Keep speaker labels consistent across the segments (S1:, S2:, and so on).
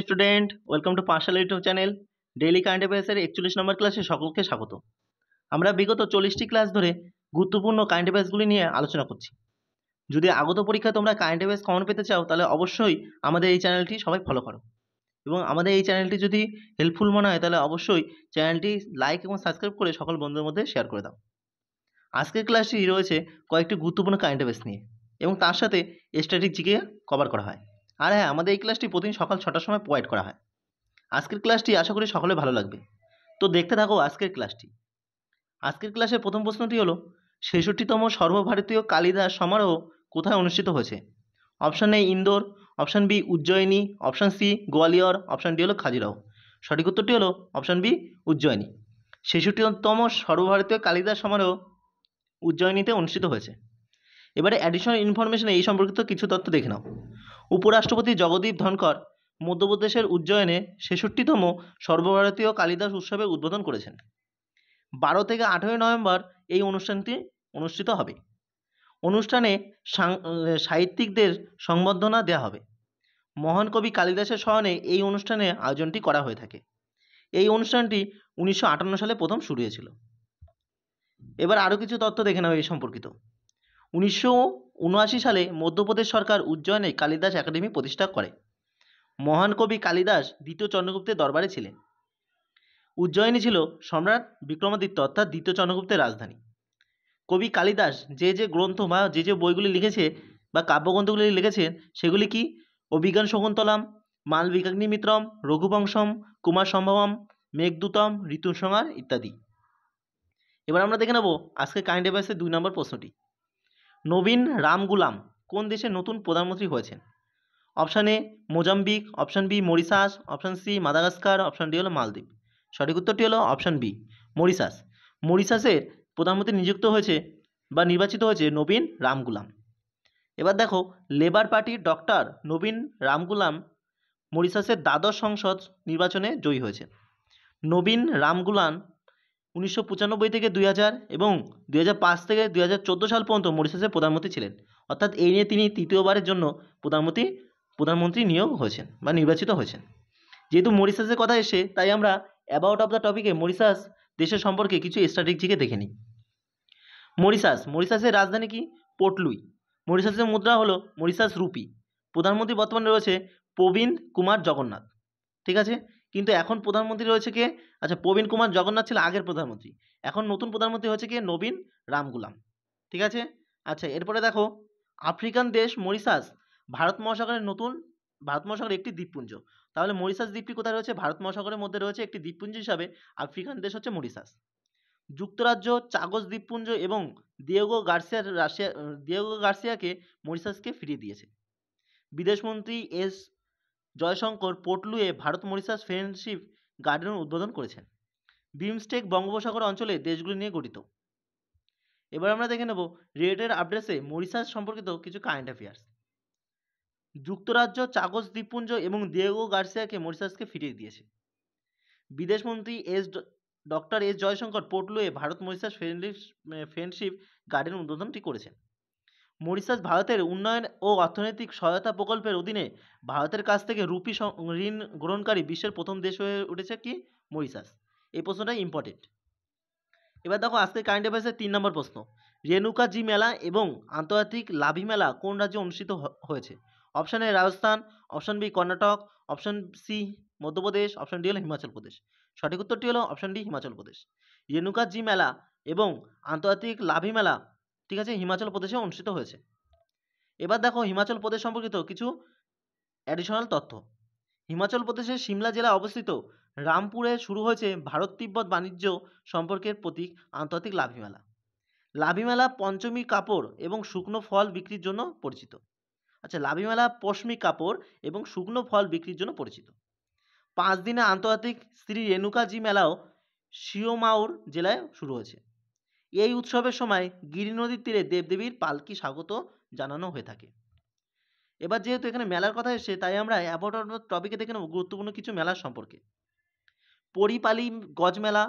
S1: Student, welcome to Pathsala YouTube channel. Daily current অ্যাফেয়ার্সের 41 নম্বর ক্লাসে সকলকে স্বাগত। আমরা বিগত 40টি ক্লাস ধরে গুরুত্বপূর্ণ কারেন্ট অ্যাফেয়ার্সগুলি নিয়ে আলোচনা করছি। যদি আগত পরীক্ষায় তোমরা কারেন্ট অ্যাফেয়ার্স কমন পেতে চাও, তাহলে অবশ্যই আমাদের এই চ্যানেলটি সবাই ফলো করো। এবং আমাদের এই চ্যানেলটি যদি হেল্পফুল মনে হয়, তাহলে অবশ্যই চ্যানেলটি লাইক এবং সাবস্ক্রাইব করে সকল বন্ধুদের মধ্যে শেয়ার করে দাও। আজকের ক্লাসটি রয়েছে কয়েকটি গুরুত্বপূর্ণ কারেন্ট অ্যাফেয়ার্স নিয়ে, এবং তার সাথে স্ট্র্যাটেজিকে কভার করা হয়। আর হ্যাঁ, আমাদের এই ক্লাসটি প্রতিদিন সকাল 6টার সময় প্রোভাইড করা হয়। আজকের ক্লাসটি আশা করি সকলে ভালো লাগবে। তো দেখতে থাকো আজকের ক্লাসটি। আজকের ক্লাসের প্রথম প্রশ্নটি হলো, 66তম সর্বভারতীয় কালিদাস সমারোহ কোথায় অনুষ্ঠিত হয়েছে? Option A Indore, option B Ujjain, option C Gwalior, option D হলো খাজুরাহো। সঠিক উত্তরটি হলো অপশান বি উজ্জয়িনী। 66তম সর্বভারতীয় কালিদাস সমারোহ উজ্জয়িনীতে অনুষ্ঠিত হয়েছে। এবারে অ্যাডিশনাল ইনফরমেশনে এই সম্পর্কিত কিছু তথ্য দেখে নাও। উপরাষ্ট্রপতি জগদীপ ধনখড় মধ্যপ্রদেশের উজ্জয়নে 66তম সর্বভারতীয় কালিদাস উৎসবের উদ্বোধন করেছেন। 12 থেকে 18 নভেম্বর এই অনুষ্ঠানটি অনুষ্ঠিত হবে। অনুষ্ঠানে সাহিত্যিকদের সংবর্ধনা দেওয়া হবে। মহান কবি কালিদাসের স্মরণে এই অনুষ্ঠানের আয়োজনটি করা হয়ে থাকে। এই অনুষ্ঠানটি 1958 সালে প্রথম শুরু হয়েছিল। এবার আরও কিছু তথ্য দেখে নাও এই সম্পর্কিত। 1979 সালে মধ্যপ্রদেশ সরকার উজ্জয়নে কালিদাস একাডেমি প্রতিষ্ঠা করে। মহান কবি কালিদাস দ্বিতীয় চন্দ্রগুপ্তের দরবারে ছিলেন। উজ্জয়িনী ছিল সম্রাট বিক্রমাদিত্য অর্থাৎ দ্বিতীয় চন্দ্রগুপ্তের রাজধানী। কবি কালিদাস যে গ্রন্থ বা যে বইগুলি লিখেছে বা কাব্যগ্রন্থগুলি লিখেছেন, সেগুলি কি? অভিজ্ঞান শকুন্তলম, মালবিকাগ্নিমিত্রম, রঘুবংশম, কুমার সম্ভবম, মেঘদূতম, ঋতুসংহার ইত্যাদি। এবার আমরা দেখে নেব আজকে কারেন্ট অ্যাফেয়ার্সের 2 নম্বর প্রশ্নটি। নবীন রামগুলাম কোন দেশের নতুন প্রধানমন্ত্রী হয়েছেন? Option A Mozambique, option B Mauritius, option C Madagascar, option D হলো মালদ্বীপ। সঠিক উত্তরটি হলো অপশান বি মরিশাস। মরিশাসের প্রধানমন্ত্রী নিযুক্ত হয়েছে বা নির্বাচিত হয়েছে নবীন রামগুলাম। এবার দেখো, লেবার পার্টির ডক্টর নবীন রামগুলাম মরিশাসের দ্বাদশ সংসদ নির্বাচনে জয়ী হয়েছে। নবীন রামগুলাম 1995 থেকে 2000 এবং 2005 থেকে 2014 সাল পর্যন্ত মরিশাসের প্রধানমন্ত্রী ছিলেন। অর্থাৎ এই নিয়ে তিনি তৃতীয়বারের জন্য প্রধানমন্ত্রী নিয়োগ হয়েছেন বা নির্বাচিত হয়েছেন। যেহেতু মরিশাসের কথা এসে, তাই আমরা অ্যাবাউট অফ দ্য টপিকে মরিশাস দেশের সম্পর্কে কিছু স্ট্র্যাটেজিকে দেখে নিই। মরিশাসের রাজধানী কি? Port Luis. মরিশাসের মুদ্রা হলো মরিশাস রুপি। প্রধানমন্ত্রী বর্তমানে রয়েছে প্রবীণ কুমার জগন্নাথ। ঠিক আছে, কিন্তু এখন প্রধানমন্ত্রী রয়েছে কে? আচ্ছা, প্রবীণ কুমার জগন্নাথ ছিল আগের প্রধানমন্ত্রী। এখন নতুন প্রধানমন্ত্রী হয়েছে কে? নবীন রামগুলাম। ঠিক আছে। আচ্ছা, এরপরে দেখো, আফ্রিকান দেশ মরিশাস ভারত মহাসাগরের একটি দ্বীপপুঞ্জ। তাহলে মরিশাস দ্বীপটি কোথায় রয়েছে? ভারত মহাসাগরের মধ্যে রয়েছে একটি দ্বীপপুঞ্জ হিসাবে আফ্রিকান দেশ হচ্ছে মরিশাস। যুক্তরাজ্য চাগস দ্বীপপুঞ্জ এবং দিয়েগো গার্সিয়াকে মরিশাসকে ফিরিয়ে দিয়েছে। বিদেশমন্ত্রী এস জয়শঙ্কর পোর্ট লুইয়ে ভারত মরিশাস ফ্রেন্ডশিপ গার্ডেন উদ্বোধন করেছেন। বিমস্টেক বঙ্গোপসাগর অঞ্চলে দেশগুলি নিয়ে গঠিত। এবার আমরা দেখে নেব রিলেটেড আপডেটসে মরিশাস সম্পর্কিত কিছু কারেন্ট অ্যাফেয়ার্স। যুক্তরাজ্য চাগস দ্বীপপুঞ্জ এবং দিয়েগো গার্সিয়াকে মরিশাসকে ফিরিয়ে দিয়েছে। বিদেশমন্ত্রী ডক্টর এস জয়শঙ্কর পোর্ট লুইয়ে ভারত মরিশাস ফ্রেন্ডশিপ গার্ডেন উদ্বোধনটি করেছেন। মরিশাস ভারতের উন্নয়ন ও অর্থনৈতিক সহায়তা প্রকল্পের অধীনে ভারতের কাছ থেকে রুপি ঋণ গ্রহণকারী বিশ্বের প্রথম দেশ হয়ে উঠেছে কি? মরিশাস। এই প্রশ্নটা ইম্পর্টেন্ট। এবার দেখো আজকে কারেন্ট অ্যাফেয়ার্সের 3 নম্বর প্রশ্ন। রেণুকা জি মেলা এবং আন্তর্জাতিক লাভি মেলা কোন রাজ্যে অনুষ্ঠিত হয়েছে? Option A Rajasthan, option B Karnataka, option C Madhya Pradesh, option D হলো হিমাচল প্রদেশ। সঠিক উত্তরটি হলো অপশান ডি হিমাচল প্রদেশ। রেণুকা জি মেলা এবং আন্তর্জাতিক লাভি মেলা, ঠিক আছে, হিমাচল প্রদেশে অনুষ্ঠিত হয়েছে। এবার দেখো হিমাচল প্রদেশ সম্পর্কিত কিছু অ্যাডিশনাল তথ্য। হিমাচল প্রদেশের সিমলা জেলায় অবস্থিত রামপুরে শুরু হয়েছে ভারত তিব্বত বাণিজ্য সম্পর্কের প্রতীক আন্তর্জাতিক লাভি মেলা। লাভি মেলা পঞ্চমী কাপড় এবং শুকনো ফল বিক্রির জন্য পরিচিত। আচ্ছা, লাভি মেলা পশমি কাপড় এবং শুকনো ফল বিক্রির জন্য পরিচিত। 5 দিনে আন্তর্জাতিক শ্রী রেণুকা জি মেলাও শিওমাউর জেলায় শুরু হয়েছে। এই উৎসবের সময় গিরি নদীর তীরে দেবদেবীর পালকি স্বাগত জানানো হয়ে থাকে। এবার যেহেতু এখানে মেলার কথা এসেছে, তাই আমরা অ্যাবাউট টপিকে দেখে নেব গুরুত্বপূর্ণ কিছু মেলার সম্পর্কে। পরিপালি গজ মেলা,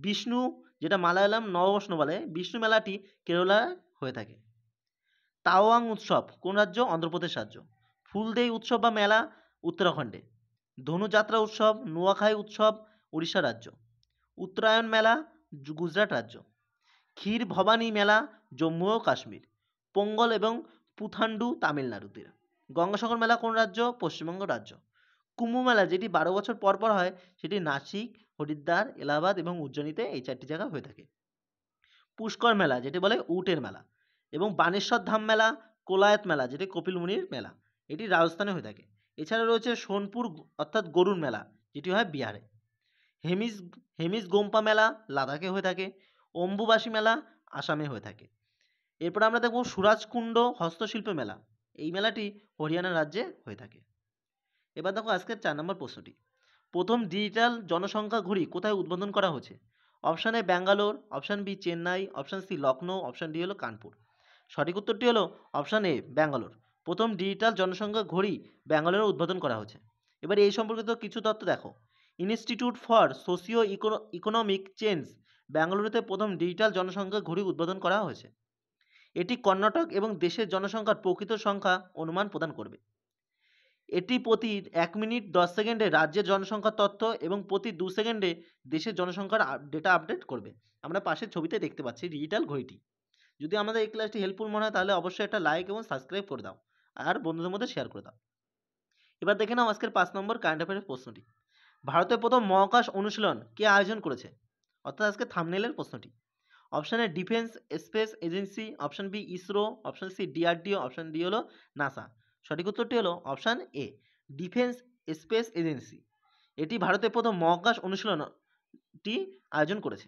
S1: বিষ্ণু, যেটা মালায়ালাম নববর্ষ বলে, বিষ্ণু মেলাটি কেরালায় হয়ে থাকে। তাওয়াং উৎসব কোন রাজ্য? অন্ধ্রপ্রদেশ রাজ্য। ফুলদেই উৎসব বা মেলা উত্তরাখণ্ডে। ধনুযাত্রা উৎসব, নুয়াখাই উৎসব উড়িষ্যা রাজ্য, উত্তরায়ণ মেলা গুজরাট রাজ্য, ক্ষীর ভবানী মেলা জম্মু ও কাশ্মীর, পোঙ্গল এবং পুথান্ডু তামিলনাড়ুতে, গঙ্গাসাগর মেলা কোন রাজ্য? পশ্চিমবঙ্গ রাজ্য। কুম্ভ মেলা যেটি 12 বছর পর পর হয় সেটি নাসিক, হরিদ্বার, এলাহাবাদ এবং উজ্জয়িনীতে এই 4টি জায়গা হয়ে থাকে। পুষ্কর মেলা যেটি বলে উটের মেলা, এবং বানেশ্বর ধাম মেলা, কোলায়ত মেলা যেটি কপিল মুনির মেলা, এটি রাজস্থানে হয়ে থাকে। এছাড়া রয়েছে সোনপুর অর্থাৎ গরুর মেলা যেটি হয় বিহারে। হেমিস হেমিস গোম্পা মেলা লাদাখে হয়ে থাকে। অম্বুবাসী মেলা আসামে হয়ে থাকে। এরপর আমরা দেখব সুরাজকুণ্ড হস্তশিল্প মেলা, এই মেলাটি হরিয়ানা রাজ্যে হয়ে থাকে। এবার দেখো আজকের 4 নম্বর প্রশ্নটি, প্রথম ডিজিটাল জনসংখ্যা ঘড়ি কোথায় উদ্বোধন করা হয়েছে? Option A Bangalore, option B Chennai, option C Lucknow, option D হলো কানপুর। সঠিক উত্তরটি হলো অপশান এ ব্যাঙ্গালোর। প্রথম ডিজিটাল জনসংখ্যা ঘড়ি ব্যাঙ্গালোরে উদ্বোধন করা হয়েছে। এবার এই সম্পর্কিত কিছু তথ্য দেখো। Institute for socio economic change ব্যাঙ্গালুরুতে প্রথম ডিজিটাল জনসংখ্যা ঘড়ি উদ্বোধন করা হয়েছে। এটি কর্ণাটক এবং দেশের জনসংখ্যার প্রকৃত সংখ্যা অনুমান প্রদান করবে। এটি প্রতি 1 মিনিট 10 সেকেন্ডে রাজ্যের জনসংখ্যার তথ্য এবং প্রতি 2 সেকেন্ডে দেশের জনসংখ্যার ডেটা আপডেট করবে। আমরা পাশের ছবিতে দেখতে পাচ্ছি ডিজিটাল ঘড়িটি। যদি আমাদের এই ক্লাসটি হেল্পফুল মনে হয় তাহলে অবশ্যই একটা লাইক এবং সাবস্ক্রাইব করে দাও, আর বন্ধুদের মধ্যে শেয়ার করে দাও। এবার দেখে নাও আজকের 5 নম্বর কারেন্ট অ্যাফেয়ারের প্রশ্নটি। ভারতের প্রথম মহাকাশ অনুশীলন কে আয়োজন করেছে? অর্থাৎ আজকে থাম্বনেইলের প্রশ্নটি। Option A defence space agency, option B ISRO, option C DRDO, option D হলো নাসা। সঠিক উত্তরটি হলো option A defence space agency. এটি ভারতের প্রথম মহাকাশ অনুশীলনটি আয়োজন করেছে।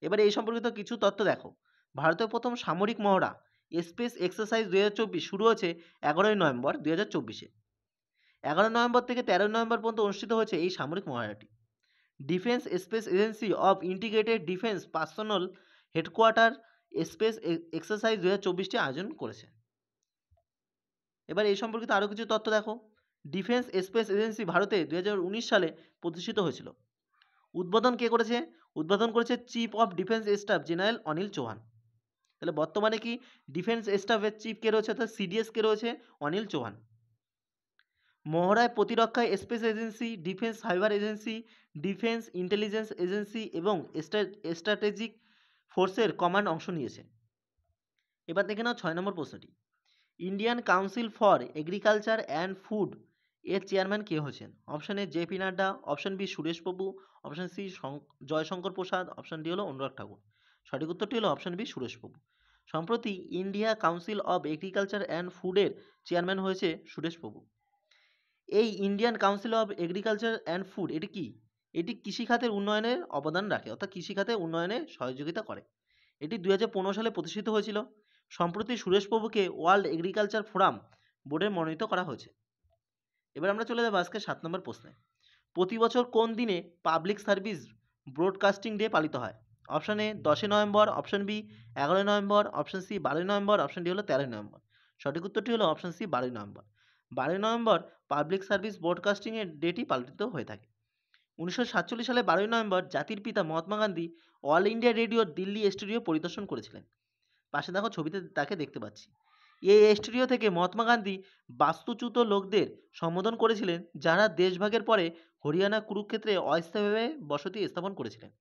S1: এবারে এই সম্পর্কিত কিছু তথ্য দেখো। ভারতের প্রথম সামরিক মহড়া স্পেস এক্সারসাইজ 2024 শুরু হয়েছে 11ই নভেম্বর 2024-এ। 11 নভেম্বর থেকে 13 নভেম্বর পর্যন্ত অনুষ্ঠিত হয়েছে এই সামরিক মহড়াটি। Defence space agency of integrated defence personnel headquarter space exercise 2024টি আয়োজন করেছে। এবার এই সম্পর্কিত আরও কিছু তথ্য দেখো। ডিফেন্স স্পেস এজেন্সি ভারতে 2019 সালে প্রতিষ্ঠিত হয়েছিল। উদ্বোধন কে করেছে? উদ্বোধন করেছে chief of defence staff general Anil Chauhan. তাহলে বর্তমানে কি ডিফেন্স স্টাফের চিফ কে রয়েছে, অর্থাৎ সিডিএস কে রয়েছে অনিল চৌহান। মহড়ায় প্রতিরক্ষায় space agency, defence cyber agency, defence intelligence agency এবং স্ট্র্যাটেজিক ফোর্সের কমান্ড অংশ নিয়েছে। এবার দেখে নাও 6 নম্বর প্রশ্নটি। Indian council for agriculture and food এর চেয়ারম্যান কে হয়েছেন? Option A JP Nadda, option B Suresh Prabhu, option C Jaishankar Prasad, option D হলো অনুরাগ ঠাকুর। সঠিক উত্তরটি হলো অপশান বি সুরেশ প্রভু। সম্প্রতি India council of agriculture and ফুডের চেয়ারম্যান হয়েছে সুরেশ প্রভু। এই Indian council of agriculture and food এটি কি? এটি কৃষিখাতের উন্নয়নের অবদান রাখে, অর্থাৎ কৃষিখাতের উন্নয়নে সহযোগিতা করে। এটি 2015 সালে প্রতিষ্ঠিত হয়েছিল। সম্প্রতি সুরেশ প্রভুকে ওয়ার্ল্ড এগ্রিকালচার ফোরাম বোর্ডে মনোনীত করা হয়েছে। এবার আমরা চলে যাবো আজকে 7 নম্বর প্রশ্নে। প্রতি বছর কোন দিনে পাবলিক সার্ভিস ব্রডকাস্টিং ডে পালিত হয়? অপশান এ 10ই নভেম্বর, অপশান বি 11ই নভেম্বর, অপশান সি 12ই নভেম্বর, অপশান ডি হলো 13ই নভেম্বর। সঠিক উত্তরটি হলো অপশান সি 12ই নভেম্বর। 12ই নভেম্বর পাবলিক সার্ভিস ব্রডকাস্টিংয়ের ডেটি পালিত হয়ে থাকে। 1947 সালে 12ই নভেম্বর জাতির পিতা মহাত্মা গান্ধী অল ইন্ডিয়া রেডিওর দিল্লি স্টুডিও পরিদর্শন করেছিলেন। পাশে দেখো ছবিতে তাকে দেখতে পাচ্ছি। এই স্টুডিও থেকে মহাত্মা গান্ধী বাস্তুচ্যুত লোকদের সম্বোধন করেছিলেন, যারা দেশভাগের পরে হরিয়ানা কুরুক্ষেত্রে অস্থায়ীভাবে বসতি স্থাপন করেছিলেন।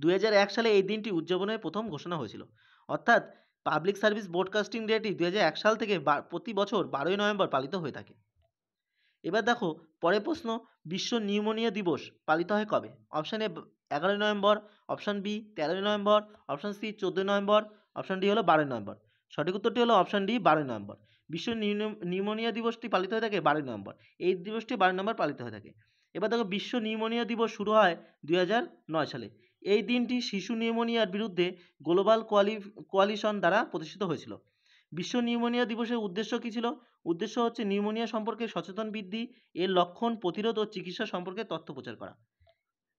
S1: 2001 সালে এই দিনটি উদযাপনের প্রথম ঘোষণা হয়েছিল। অর্থাৎ পাবলিক সার্ভিস ব্রডকাস্টিং ডেটি 2001 সাল থেকে প্রতি বছর 12ই নভেম্বর পালিত হয়ে থাকে। এবার দেখো পরের প্রশ্ন, বিশ্ব নিউমোনিয়া দিবস পালিত হয় কবে? অপশান এ 11ই নভেম্বর, অপশান বি 13ই নভেম্বর, অপশান সি 14ই নভেম্বর, অপশান ডি হলো 12ই নভেম্বর। সঠিক উত্তরটি হলো অপশান ডি 12ই নভেম্বর। বিশ্ব নিউমোনিয়া দিবসটি পালিত হয়ে থাকে 12ই নভেম্বর। এই দিবসটি 12ই নভেম্বর পালিত হয়ে থাকে। এবার দেখো বিশ্ব নিউমোনিয়া দিবস শুরু হয় 2009 সালে। এই দিনটি শিশু নিউমোনিয়ার বিরুদ্ধে গ্লোবাল কোয়ালিশন দ্বারা প্রতিষ্ঠিত হয়েছিল। বিশ্ব নিউমোনিয়া দিবসের উদ্দেশ্য কী ছিল? উদ্দেশ্য হচ্ছে নিউমোনিয়া সম্পর্কে সচেতন বৃদ্ধি, এর লক্ষণ, প্রতিরোধ ও চিকিৎসা সম্পর্কে তথ্য প্রচার করা।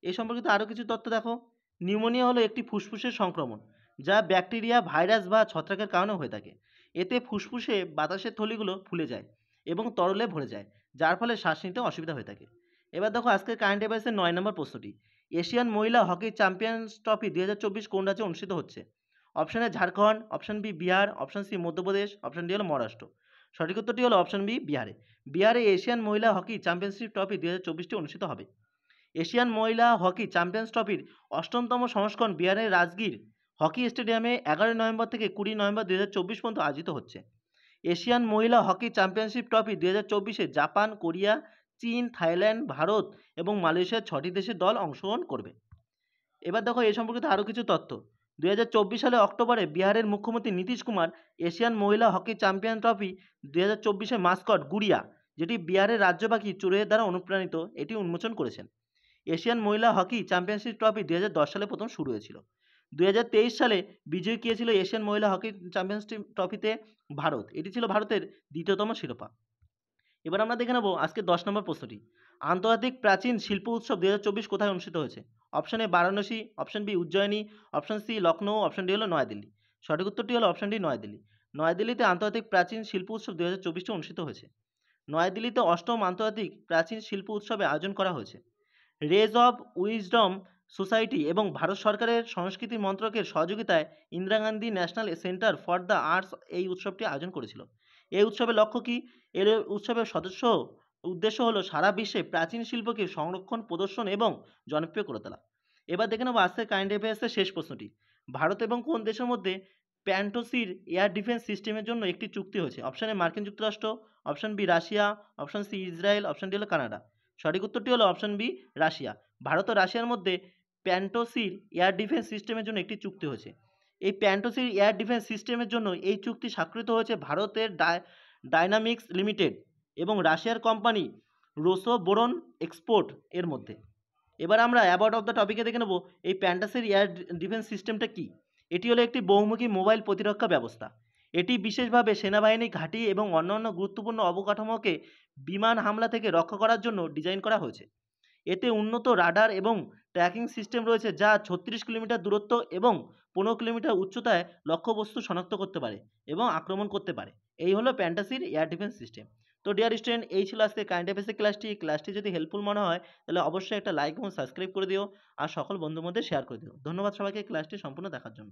S1: এই সম্পর্কিত আরও কিছু তথ্য দেখো। নিউমোনিয়া হলো একটি ফুসফুসের সংক্রমণ, যা ব্যাকটেরিয়া, ভাইরাস বা ছত্রাকের কারণে হয়ে থাকে। এতে ফুসফুসে বাতাসের থলিগুলো ফুলে যায় এবং তরলে ভরে যায়, যার ফলে শ্বাস নিতে অসুবিধা হয়ে থাকে। এবার দেখো আজকের কারেন্ট অ্যাফেয়ার্সের 9 নম্বর প্রশ্নটি। এশিয়ান মহিলা হকি চ্যাম্পিয়ন্স ট্রফি 2024 কোন রাজ্যে অনুষ্ঠিত হচ্ছে? Option A Jharkhand, option B Bihar, option C Madhya Pradesh, option D হলো মহারাষ্ট্র। সঠিক উত্তরটি হলো অপশন বি, বিহারে। বিহারে এশিয়ান মহিলা হকি চ্যাম্পিয়নশিপ ট্রফি 2024টি অনুষ্ঠিত হবে। এশিয়ান মহিলা হকি চ্যাম্পিয়ন্স ট্রফির 8তম সংস্করণ বিহারের রাজগীর হকি স্টেডিয়ামে 11 নভেম্বর থেকে 20 নভেম্বর 2024 পর্যন্ত আয়োজিত হচ্ছে। এশিয়ান মহিলা হকি চ্যাম্পিয়নশিপ ট্রফি 2024-এ জাপান, কোরিয়া, চীন, থাইল্যান্ড, ভারত এবং মালয়েশিয়ার 6টি দেশের দল অংশগ্রহণ করবে। এবার দেখো এই সম্পর্কিত আরও কিছু তথ্য। 2024 অক্টোবরে বিহারের মুখ্যমন্ত্রী নীতিশ কুমার এশিয়ান মহিলা হকি চ্যাম্পিয়ন ট্রফি 2024-এর মাস্কট গুড়িয়া, যেটি বিহারের রাজ্য পাখি চড়ুইয়ের দ্বারা অনুপ্রাণিত, এটি উন্মোচন করেছেন। এশিয়ান মহিলা হকি চ্যাম্পিয়নশিপ ট্রফি 2010 সালে প্রথম শুরু হয়েছিল। 2023 সালে বিজয়ী কে ছিল এশিয়ান মহিলা হকি চ্যাম্পিয়নশিপ ট্রফিতে? ভারত। এটি ছিল ভারতের দ্বিতীয়তম শিরোপা। এবার আমরা দেখে নেব আজকে 10 নম্বর প্রশ্নটি। আন্তর্জাতিক প্রাচীন শিল্প উৎসব 2024 কোথায় অনুষ্ঠিত হয়েছে? Option A Varanasi, option B Ujjain, option C Lucknow, option D হলো নয়াদিল্লি। সঠিক উত্তরটি হলো অপশন ডি, নয়াদিল্লি। নয়াদিল্লিতে আন্তর্জাতিক প্রাচীন শিল্প উৎসব 2024টি অনুষ্ঠিত হয়েছে। নয়াদিল্লিতে 8ম আন্তর্জাতিক প্রাচীন শিল্প উৎসবে আয়োজন করা হয়েছে। রেজ অব উইজডম সোসাইটি এবং ভারত সরকারের সংস্কৃতি মন্ত্রকের সহযোগিতায় Indira Gandhi national centre for the arts এই উৎসবটি আয়োজন করেছিল। এই উৎসবের লক্ষ্য কী? এর উৎসবের উদ্দেশ্য হলো সারা বিশ্বে প্রাচীন শিল্পকে সংরক্ষণ, প্রদর্শন এবং জনপ্রিয় করে তোলা। এবার দেখে নেব আজকের কারেন্ট অ্যাফেয়ার্সের শেষ প্রশ্নটি। ভারত এবং কোন দেশের মধ্যে প্যান্টোসির এয়ার ডিফেন্স সিস্টেমের জন্য একটি চুক্তি হয়েছে? অপশন এ মার্কিন যুক্তরাষ্ট্র, option B Russia, option C Israel, option D হলো কানাডা। সঠিক উত্তরটি হলো অপশন বি, রাশিয়া। ভারত ও রাশিয়ার মধ্যে প্যান্টোসির এয়ার ডিফেন্স সিস্টেমের জন্য একটি চুক্তি হয়েছে। এই প্যান্টোসির এয়ার ডিফেন্স সিস্টেমের জন্য এই চুক্তি স্বাক্ষরিত হয়েছে ভারতের ডায়নামিক্স লিমিটেড এবং রাশিয়ার কোম্পানি রোসোবোরন এক্সপোর্ট এর মধ্যে। এবার আমরা অ্যাবাউট অফ দ্য টপিকে দেখে নেব এই প্যান্টাসির এয়ার ডিফেন্স সিস্টেমটা কী। এটি হলো একটি বহুমুখী মোবাইল প্রতিরক্ষা ব্যবস্থা। এটি বিশেষভাবে সেনাবাহিনী ঘাঁটি এবং অন্যান্য গুরুত্বপূর্ণ অবকাঠামোকে বিমান হামলা থেকে রক্ষা করার জন্য ডিজাইন করা হয়েছে। এতে উন্নত রাডার এবং ট্র্যাকিং সিস্টেম রয়েছে যা 36 কিলোমিটার দূরত্ব এবং 15 কিলোমিটার উচ্চতায় লক্ষ্যবস্তু শনাক্ত করতে পারে এবং আক্রমণ করতে পারে। এই হলো প্যান্টাসির এয়ার ডিফেন্স সিস্টেম। তো ডিয়ার স্টুডেন্ট, এই ছিল আজকে কারেন্ট অ্যাফেয়ার্সের ক্লাসটি যদি হেল্পফুল মনে হয় তাহলে অবশ্যই একটা লাইক এবং সাবস্ক্রাইব করে দিও আর সকল বন্ধুর মধ্যে শেয়ার করে দিও। ধন্যবাদ সবাইকে ক্লাসটি সম্পূর্ণ দেখার জন্য।